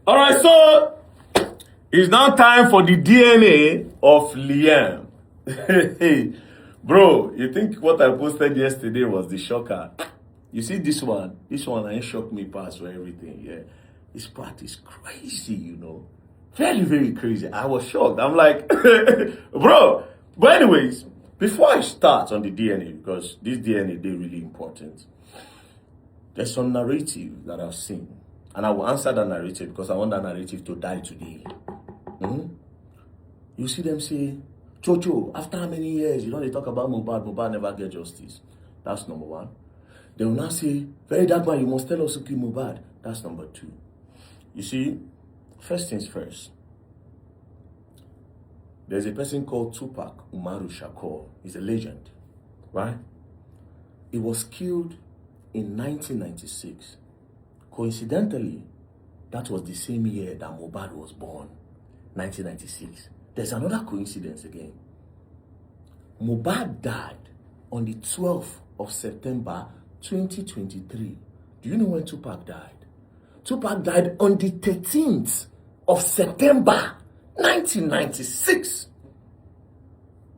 All right, so it's now time for the DNA of Liam. Hey, bro, you think what I posted yesterday was the shocker? You see this one? This one ain't shocked me past for everything, yeah. This part is crazy, you know. Very, very crazy. I was shocked. I'm like, bro. But anyways, before I start on the DNA, because this DNA is really important, there's some narrative that I've seen. And I will answer that narrative because I want that narrative to die today. You see them say, Chocho, after how many years, you know, they talk about Mohbad never get justice. That's number one. They will now say, very dark man, you must tell us who killed Mohbad. That's number two. You see, first things first. There's a person called Tupac Umaru Shakur. He's a legend, right? He was killed in 1996. Coincidentally, that was the same year that Mohbad was born, 1996. There's another coincidence again. Mohbad died on the 12th of September, 2023. Do you know when Tupac died? Tupac died on the 13th of September, 1996.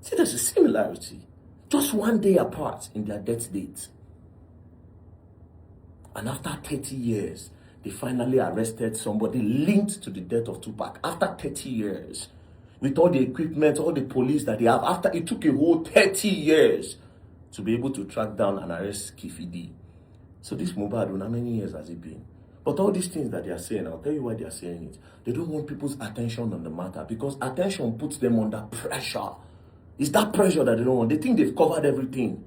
See, there's a similarity. Just one day apart in their death dates. And after 30 years, they finally arrested somebody linked to the death of Tupac. After 30 years, with all the equipment, all the police that they have, after it took a whole 30 years to be able to track down and arrest Keffi D. So this Mohbad, how many years has it been? But all these things that they are saying, I'll tell you why they are saying it. They don't want people's attention on the matter because attention puts them under pressure. It's that pressure that they don't want. They think they've covered everything.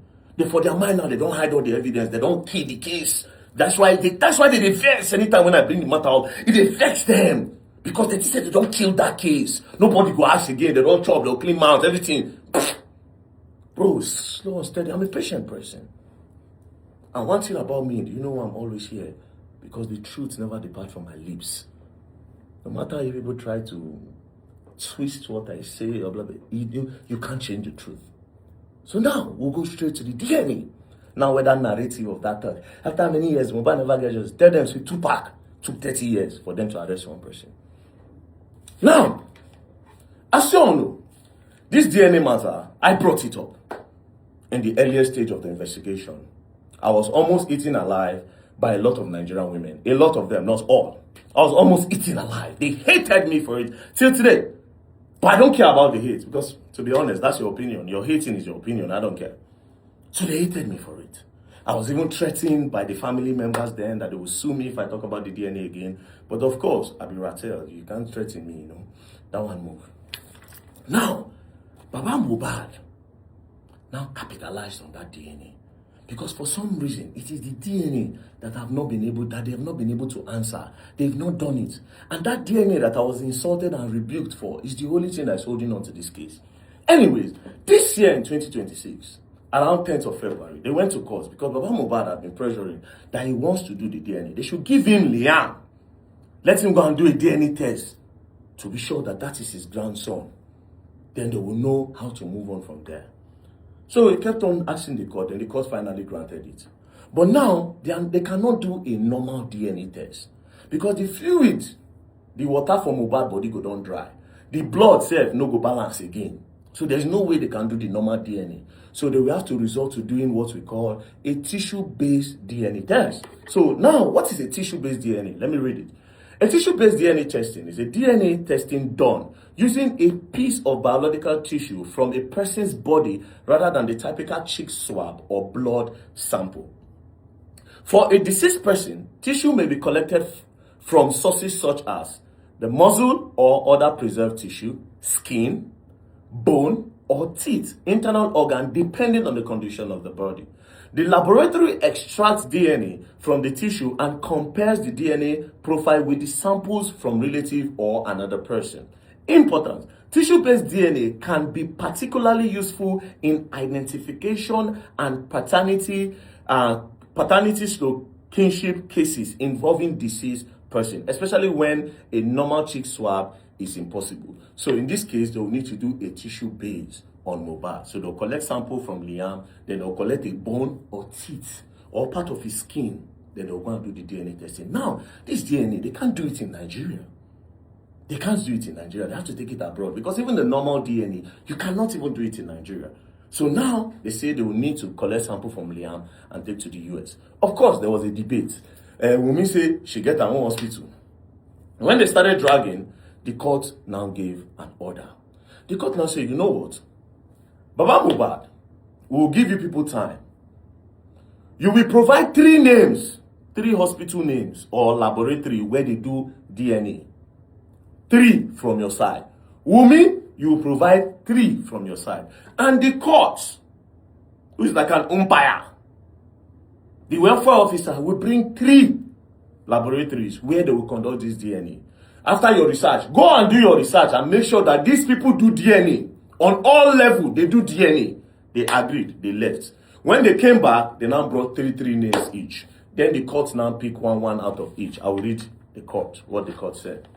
For their mind now, they don't hide all the evidence. They don't kill the case. That's why they vex anytime when I bring the matter out. It affects them. Because they said they don't kill that case. Nobody go ask again. They don't chop, they'll clean mouth, everything. Bro, slow and steady. I'm a patient person. And one thing about me, do you know why I'm always here? Because the truth never departs from my lips. No matter if people try to twist what I say or blah, blah, you can't change the truth. So now, we'll go straight to the DNA. Now, whether narrative of that time. After many years, Mohbad never get justice. Tell them, say, Tupac took 30 years for them to arrest one person. Now, as you all know, this DNA matter, I brought it up in the earlier stage of the investigation. I was almost eaten alive by a lot of Nigerian women. A lot of them, not all. I was almost eaten alive. They hated me for it till today. But I don't care about the hate because, to be honest, that's your opinion. Your hating is your opinion. I don't care. So they hated me for it. I was even threatened by the family members then that they would sue me if I talk about the DNA again. But of course, I'll be rattled. You can't threaten me, you know. That one move. Now, Baba Mohbad now capitalized on that DNA. Because for some reason, it is the DNA that they have not been able to answer. They've not done it. And that DNA that I was insulted and rebuked for is the only thing that's holding on to this case. Anyways, this year in 2026, around 10th of February, they went to court because Baba Mohbad had been pressuring that he wants to do the DNA. They should give him Liam. Let him go and do a DNA test to be sure that that is his grandson. Then they will know how to move on from there. So he kept on asking the court, and the court finally granted it. But now, they cannot do a normal DNA test because the fluid, the water from Mohbad body go down dry. The blood self no go balance again. So there's no way they can do the normal DNA. So they will have to resort to doing what we call a tissue-based DNA test. So now, what is a tissue-based DNA? Let me read it. A tissue-based DNA testing is a DNA testing done using a piece of biological tissue from a person's body rather than the typical cheek swab or blood sample. For a deceased person, tissue may be collected from sources such as the muscle or other preserved tissue, skin, bone, or teeth, internal organ, depending on the condition of the body. The laboratory extracts DNA from the tissue and compares the DNA profile with the samples from relative or another person. Important. Tissue-based DNA can be particularly useful in identification and paternity kinship cases involving deceased person, especially when a normal cheek swab is impossible. So in this case, they will need to do a tissue base on Mohbad. So they'll collect sample from Liam, then they'll collect a bone or teeth or part of his skin, then they'll go and do the DNA testing. Now, this DNA, they can't do it in Nigeria They can't do it in Nigeria. They have to take it abroad because even the normal DNA, you cannot even do it in Nigeria. So now they say they will need to collect sample from Liam and take to the US. Of course, there was a debate. Wunmi said she get her own hospital. When they started dragging, the court now gave an order. The court now said, you know what? Baba Mohbad, we will give you people time. You will provide 3 names, 3 hospital names or laboratory where they do DNA. 3 from your side. Wunmi, you will provide 3 from your side. And the court, who is like an umpire, the welfare officer will bring 3 laboratories where they will conduct this DNA. After your research, go and do your research and make sure that these people do DNA. On all levels, they do DNA. They agreed, they left. When they came back, they now brought 3 names each. Then the court now pick one out of each. I will read the court, what the court said.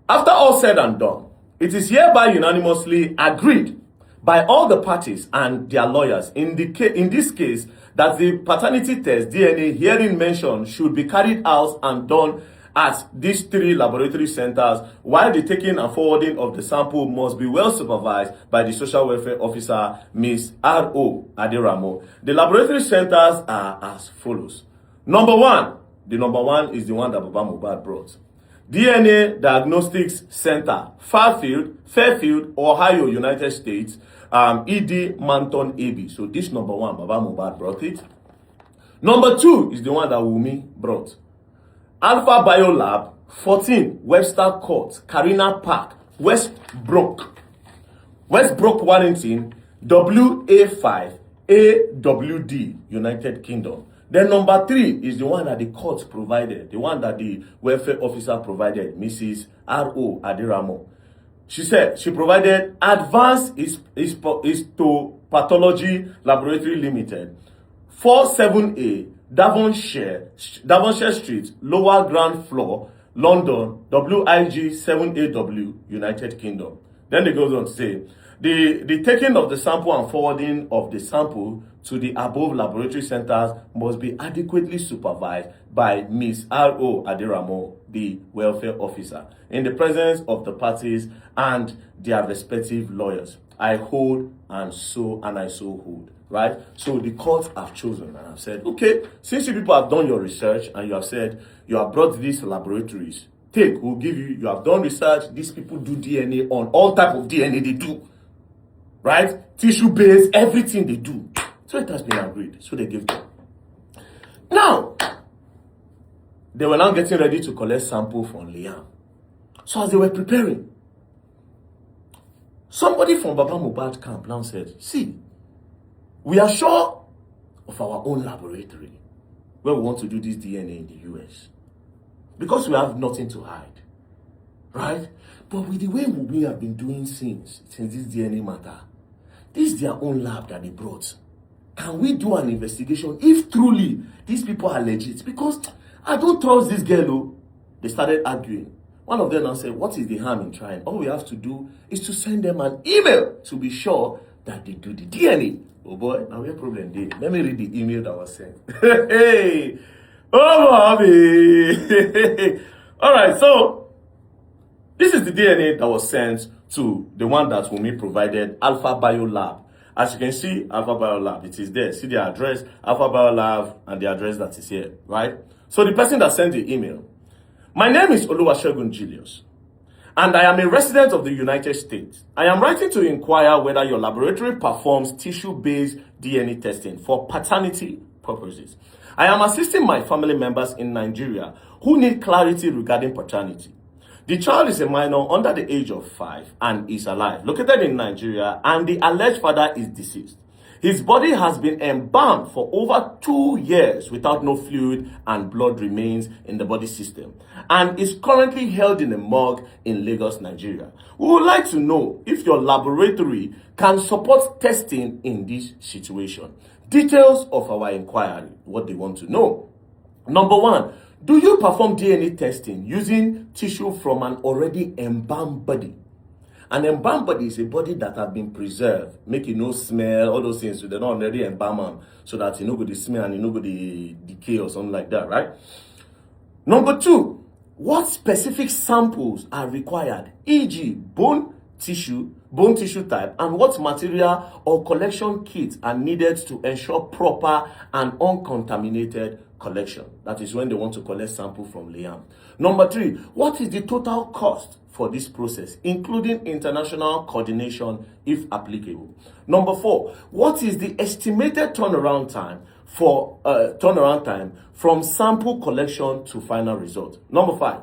After all said and done, it is hereby unanimously agreed by all the parties and their lawyers in this case that the paternity test DNA herein mentioned should be carried out and done at these 3 laboratory centers, while the taking and forwarding of the sample must be well supervised by the social welfare officer, Ms. R.O. Aderamo. The laboratory centers are as follows. Number 1, the number 1 is the one that Baba Mohbad brought. DNA Diagnostics Center, Fairfield, Ohio, United States, ED Manton AB. So this number 1, Baba Mohbad brought it. Number 2 is the one that Wunmi brought. Alpha Biolab, 14, Webster Court, Karina Park, Westbrook, Warrington, WA5, AWD, United Kingdom. Then number 3 is the one that the court provided, the one that the welfare officer provided, Mrs. R.O. Aderamo. She said she provided Advanced Histopathology Laboratory Limited, 47A, Davonshire Street, lower ground floor, London, WIG 7AW, United Kingdom. Then they goes on to say, the taking of the sample and forwarding of the sample to the above laboratory centers must be adequately supervised by Ms. R.O. Aderamo, the welfare officer, in the presence of the parties and their respective lawyers. I hold and so hold. Right? So the courts have chosen and have said, okay, since you people have done your research and you have said you have brought these laboratories, we'll give you have done research, these people do DNA on all type of DNA they do. Right? Tissue based, everything they do. So it has been agreed. So they gave them. Now, they were now getting ready to collect sample from Liam. So as they were preparing, somebody from Baba Mohbad camp now said, see, we are sure of our own laboratory where we want to do this DNA in the US. Because we have nothing to hide. Right? But with the way we have been doing since this DNA matter, this is their own lab that they brought. Can we do an investigation if truly these people are legit? Because I don't trust this girl. Oh. They started arguing. One of them now said, what is the harm in trying? All we have to do is to send them an email to be sure that they do the DNA. Oh boy, now we have a problem there. Let me read the email that was sent. Hey! Oh, mommy! All right, so this is the DNA that was sent to the one that Wunmi provided, Alpha Biolab. As you can see, Alpha Biolab, it is there. See the address, Alpha Biolab, and the address that is here, right? So the person that sent the email, my name is Oluwasegun Julius, and I am a resident of the United States. I am writing to inquire whether your laboratory performs tissue-based DNA testing for paternity purposes. I am assisting my family members in Nigeria who need clarity regarding paternity. The child is a minor under the age of 5 and is alive, located in Nigeria, and the alleged father is deceased. His body has been embalmed for over 2 years without no fluid and blood remains in the body system, and is currently held in a morgue in Lagos, Nigeria. We would like to know if your laboratory can support testing in this situation. Details of our inquiry, what they want to know. Number 1, do you perform DNA testing using tissue from an already embalmed body? An embalmed body is a body that has been preserved, make it no smell, all those things, so they're not already embalm them, so that you know go the smell and you know go the decay or something like that, right? Number 2, what specific samples are required, e.g. bone tissue type, and what material or collection kits are needed to ensure proper and uncontaminated collection. That is when they want to collect sample from Liam. Number 3, what is the total cost for this process, including international coordination if applicable? Number 4, what is the estimated turnaround time from sample collection to final result? Number 5,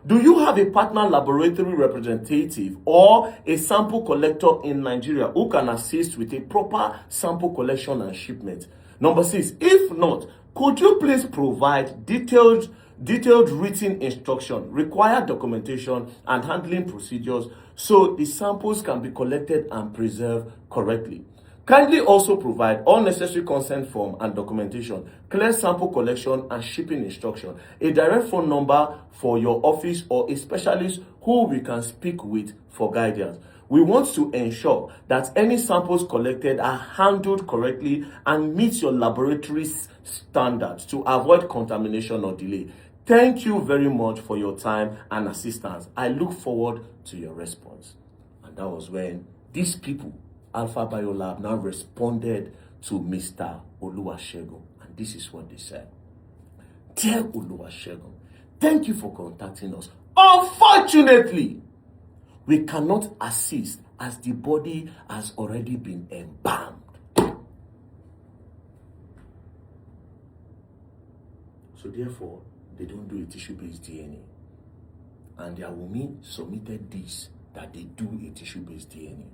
do you have a partner laboratory representative or a sample collector in Nigeria who can assist with a proper sample collection and shipment? Number 6, if not, could you please provide detailed written instruction, required documentation, and handling procedures so the samples can be collected and preserved correctly? Kindly also provide all necessary consent form and documentation, clear sample collection and shipping instruction, a direct phone number for your office or a specialist who we can speak with for guidance. We want to ensure that any samples collected are handled correctly and meet your laboratory's standards to avoid contamination or delay. Thank you very much for your time and assistance. I look forward to your response. And that was when these people, Alpha Biolab, now responded to Mr. Oluwasegun. And this is what they said. Dear Oluwasegun, thank you for contacting us. Unfortunately, we cannot assist as the body has already been embalmed. So therefore, they don't do a tissue-based DNA. And their women submitted this, that they do a tissue-based DNA.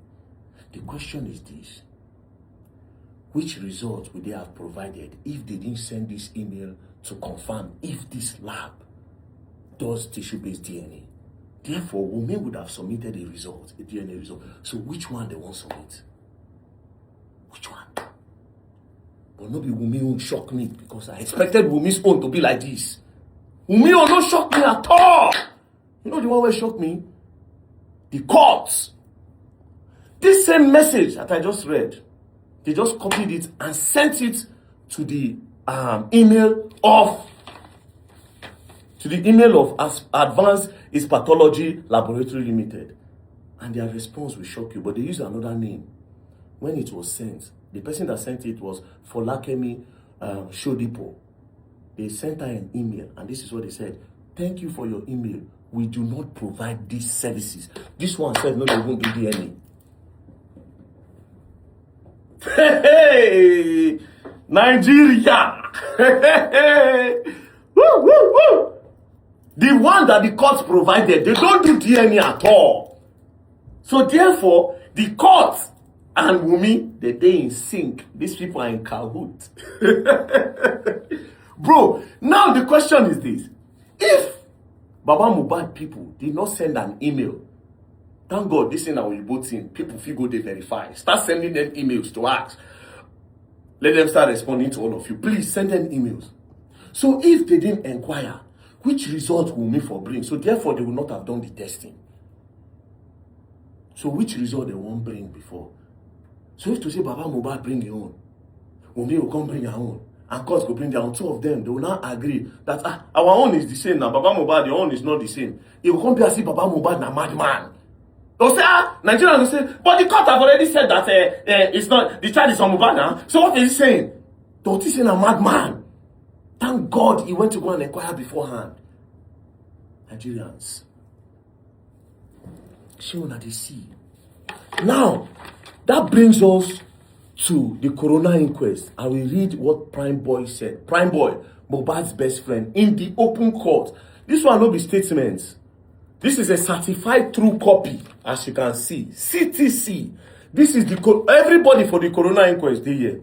The question is this: which result would they have provided if they didn't send this email to confirm if this lab does tissue-based DNA? Therefore, women would have submitted a result, a DNA result. So which one they won't submit? Which one? But no be women won't shock me, because I expected women's own to be like this. Women will not shock me at all. You know the one where shocked me? The courts. This same message that I just read, they just copied it and sent it to the email of Advanced Histopathology Laboratory Limited. And their response will shock you, but they used another name. When it was sent, the person that sent it was Folakemi Shodipo. They sent her an email, and this is what they said: thank you for your email. We do not provide these services. This one said, no, they won't do DNA. Hey, Nigeria. Woo, woo, woo. The one that the courts provided, they don't do DNA at all. So therefore, the courts and Wumi, they in sync. These people are in cahoot. Bro, now the question is this: if Baba Mohbad people did not send an email, thank God this thing that we both seen, people feel go they verify. Start sending them emails to ask. Let them start responding to all of you. Please send them emails. So if they didn't inquire, which result will me for bring? So therefore they will not have done the testing. So which result they won't bring before? So if to say Baba Mohbad bring your own, Wunmi will come bring your own, and courts will bring their own, two of them, they will not agree that our own is the same now. Baba Mohbad, your own is not the same. It will come be as if Baba Mohbad na madman. They'll say, Nigerians will say, but the court have already said that it's not, the child is on Mohbad now. So what is he saying? Don't he say a madman? Thank God he went to go and inquire beforehand. Nigerians, show that they see. Now, that brings us to the coroner inquest. I will read what Prime Boy said. Prime Boy, Mohbad's best friend, in the open court. This one will be statements. This is a certified true copy, as you can see. CTC. This is the everybody for the coroner inquest they here.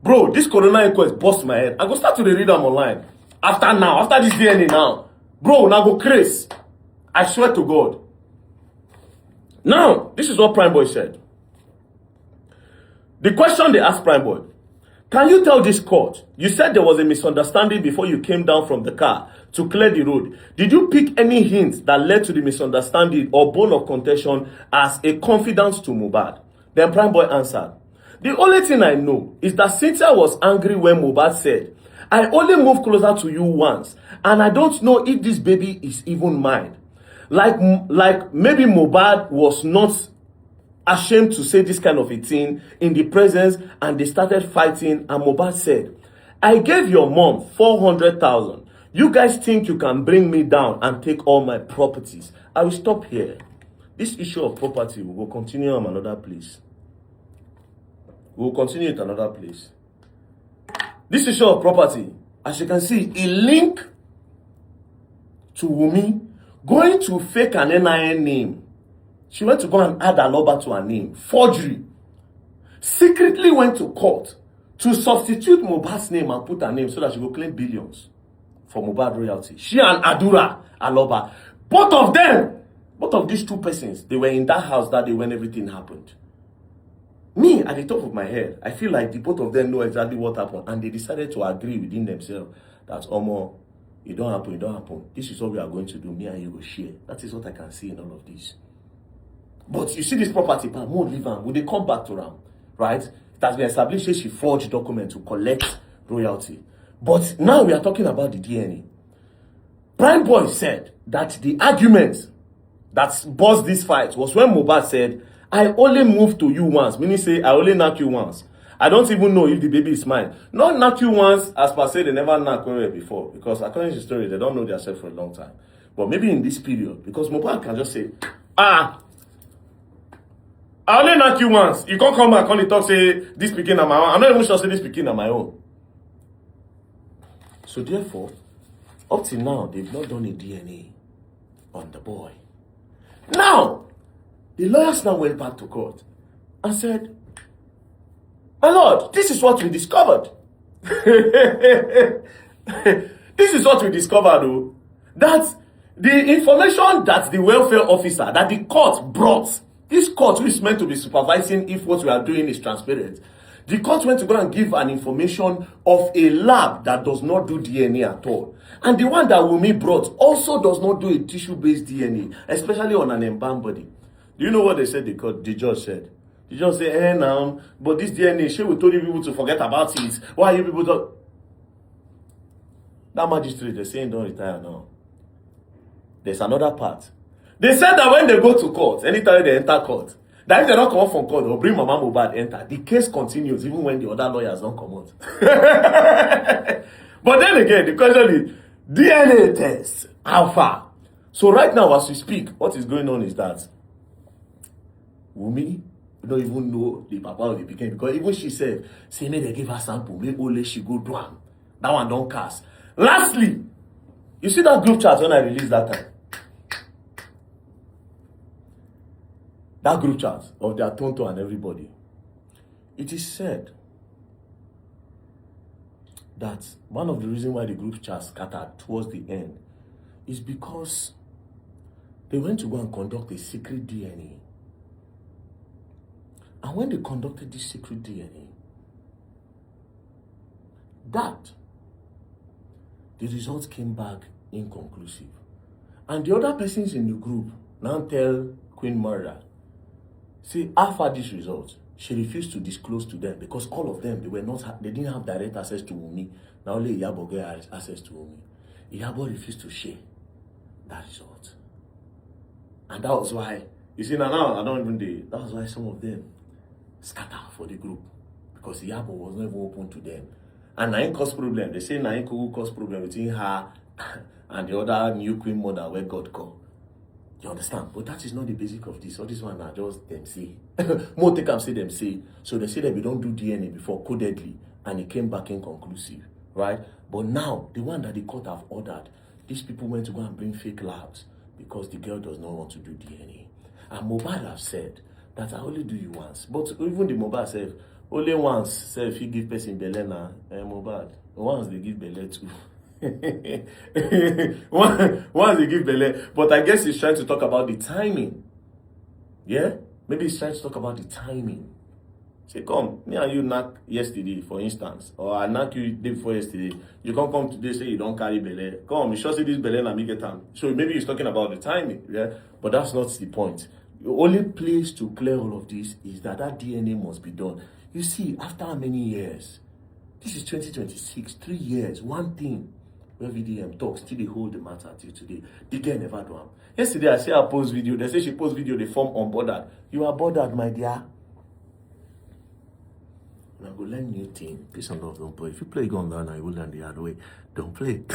Bro, this coroner inquest bust my head. I go start to read them online. After this DNA now. Bro, now go crazy. I swear to God. Now, this is what Prime Boy said. The question they asked Prime Boy: can you tell this court, you said there was a misunderstanding before you came down from the car to clear the road. Did you pick any hints that led to the misunderstanding or bone of contention as a confidant to Mohbad? Then Prime Boy answered: the only thing I know is that Cynthia was angry when Mohbad said, I only moved closer to you once, and I don't know if this baby is even mine. Like maybe Mohbad was not ashamed to say this kind of a thing in the presence, and they started fighting, and Mohbad said, I gave your mom 400,000. You guys think you can bring me down and take all my properties? I will stop here. This issue of property, we will continue on another place. We will continue it another place. This issue of property, as you can see, a link to Wunmi going to fake an NIN name. She went to go and add Aloba to her name. Forgery. Secretly went to court to substitute Mohbad's name and put her name so that she will claim billions for Mohbad royalty. She and Adura Aloba. Both of these two persons, they were in that house that day when everything happened. Me, at the top of my head, I feel like the both of them know exactly what happened, and they decided to agree within themselves that, Omo, it don't happen. This is what we are going to do. Me and you will share. That is what I can see in all of this. But you see this property, more leave am. Will they come back to Ram? Right? It has been established that she forged documents to collect royalty. But now we are talking about the DNA. Prime Boy said that the argument that buzzed this fight was when Mohbad said, I only moved to you once, meaning say, I only knock you once. I don't even know if the baby is mine. Not knock you once, as per se, they never knocked before. Because according to the story, they don't know themselves for a long time. But maybe in this period, because Mohbad can just say, I only knock you once. You can't come back and talk, say, this pikin on my own. I'm not even sure say this pikin on my own. So therefore, up till now, they've not done a DNA on the boy. Now, the lawyers now went back to court and said, my lord, this is what we discovered. This is what we discovered, though. That the information that the welfare officer, that the court brought, this court which is meant to be supervising if what we are doing is transparent, the court went to go and give an information of a lab that does not do DNA at all. And the one that Wunmi brought also does not do a tissue-based DNA, especially on an embalmed body. Do you know what they said? The judge said? The judge said, now, but this DNA, she will told you people to forget about it. Why you people don't? That magistrate, they're saying don't retire now. There's another part. They said that when they go to court, anytime they enter court, that if they don't come out from court, they'll bring Mama Mohbad enter. The case continues even when the other lawyers don't come out. But then again, the question is, DNA test, how far? So right now, as we speak, what is going on is that Wunmi don't even know the papa of the pikin, because even she said, say, may they give her sample, maybe only she go do am. That one don't cast. Lastly, you see that group chat when I released that time? That group chat of their Tonto and everybody. It is said that one of the reasons why the group chat scattered towards the end is because they went to go and conduct a secret DNA. And when they conducted this secret DNA, the results came back inconclusive. And the other persons in the group now tell Queen Murder, see, after this result, she refused to disclose to them because all of them, they didn't have direct access to Wunmi. Now only Iyabo get access to Wunmi. Iyabo refused to share that result. And that was why, you see, now I don't even do. That was why some of them scatter for the group. Because Iyabo was not even open to them. And Nain caused problem. They say Nain could cause problem between her and the other new Queen Mother where God called. You understand? But that is not the basic of this. All this one are just them say. More take and say them say. So they say that we don't do DNA before codedly. And it came back inconclusive. Right? But now, the one that the court have ordered, these people went to go and bring fake labs because the girl does not want to do DNA. And Mohbad have said that I only do you once. But even the Mohbad said, only once, say if you give person belle na, Mohbad. Once they give belle too. once they give belle. But I guess he's trying to talk about the timing. Yeah? Maybe he's trying to talk about the timing. Say, come, me and you knock yesterday, for instance. Or I knock you day before yesterday. You can't come today, say you don't carry belle. Come, you sure say this belle na me get time. So maybe he's talking about the timing. Yeah? But that's not the point. The only place to clear all of this is that DNA must be done. You see, after how many years? This is 2026, 3 years, one thing. Where VDM talks, still they hold the matter till today. The girl never do am. Yesterday, I see her post video. They say she post video, they form unbothered. You are bothered, my dear. And I go learn new thing. Peace and love, don't play. If you play gun down, I will learn the hard way. Don't play.